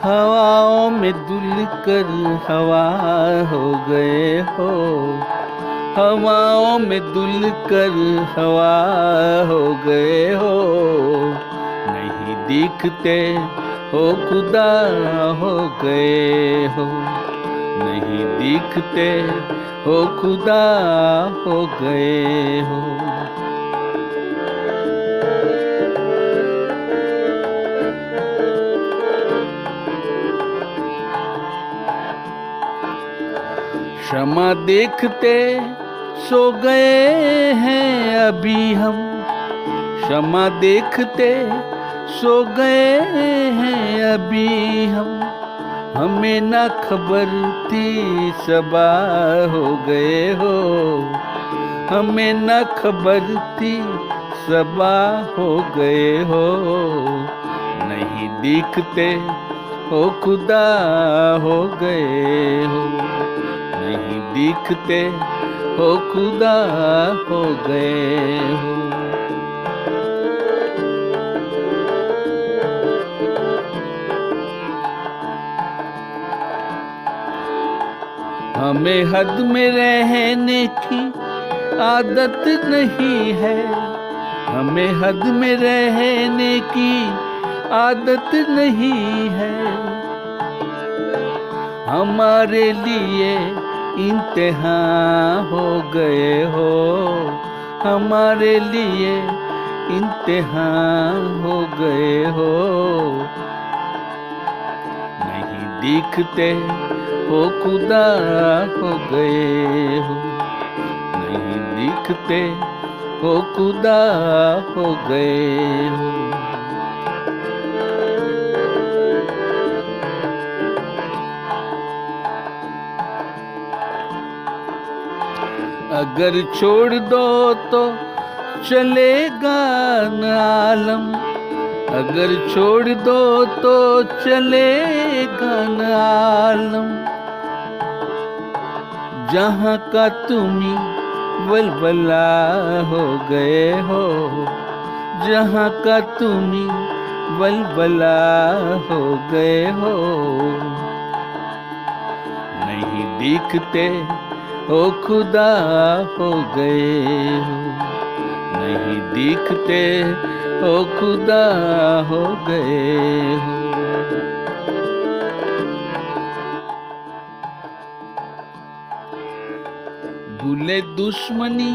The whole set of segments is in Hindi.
हवाओं में धुल कर हवा हो गए हो, हवाओं में धुल कर हवा हो गए हो। नहीं दिखते हो खुदा हो गए हो, नहीं दिखते हो खुदा हो गए हो। क्षमा देखते सो गए हैं अभी हम, क्षमा देखते सो गए हैं अभी हम। हमें ना खबर थी सबा हो गए हो, हमें ना खबर थी सबा हो गए हो। नहीं दिखते हो खुदा हो गए हो, नहीं दिखते हो खुदा हो गए हो। हमें हद में रहने की आदत नहीं है, हमें हद में रहने की आदत नहीं है। हमारे लिए इम्तिहान हो गए हो, हमारे लिए इम्तिहान हो गए हो। नहीं दिखते हो खुदा हो गए हो, नहीं दिखते हो खुदा हो गए हो। अगर छोड़ दो तो चलेगा न आलम, अगर छोड़ दो तो चलेगा न आलम। जहाँ का तुम्ही वलवला हो गए हो, जहाँ का तुम्ही वलवला हो गए हो। नहीं दिखते हो खुदा हो गए हो, नहीं दिखते हो खुदा हो गए हो। भूले दुश्मनी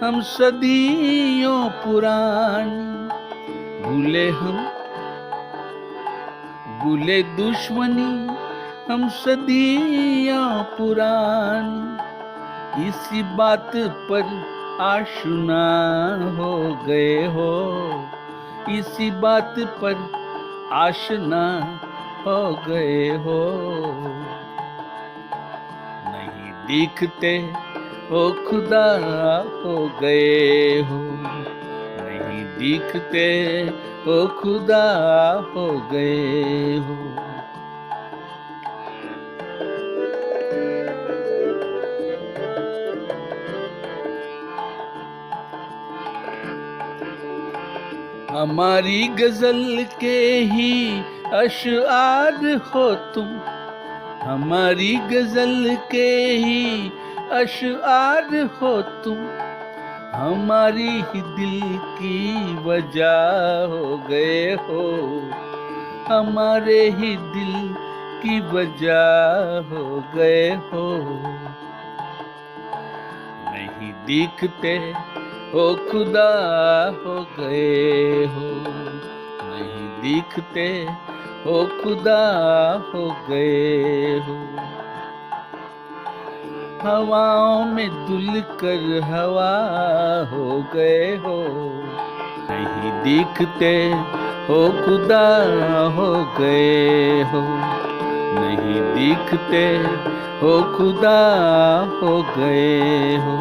हम सदियों पुरानी, भूले दुश्मनी हम सदियों पुरानी। इसी बात पर आशना हो गए हो, इसी बात पर आशना हो गए हो। नहीं दिखते हो खुदा हो गए हो, नहीं दिखते हो खुदा हो गए हो। हमारी गजल के ही अशआर हो तुम, हमारी गजल के ही अशआर हो तुम। हमारी ही दिल की वजह हो गए हो, हमारे ही दिल की वजह हो गए हो। नहीं दिखते हो खुदा हो गए हो, नहीं दिखते हो खुदा हो गए हो। हवाओं में धुल कर हवा हो गए हो, नहीं दिखते हो खुदा हो गए हो, नहीं दिखते हो खुदा हो गए हो।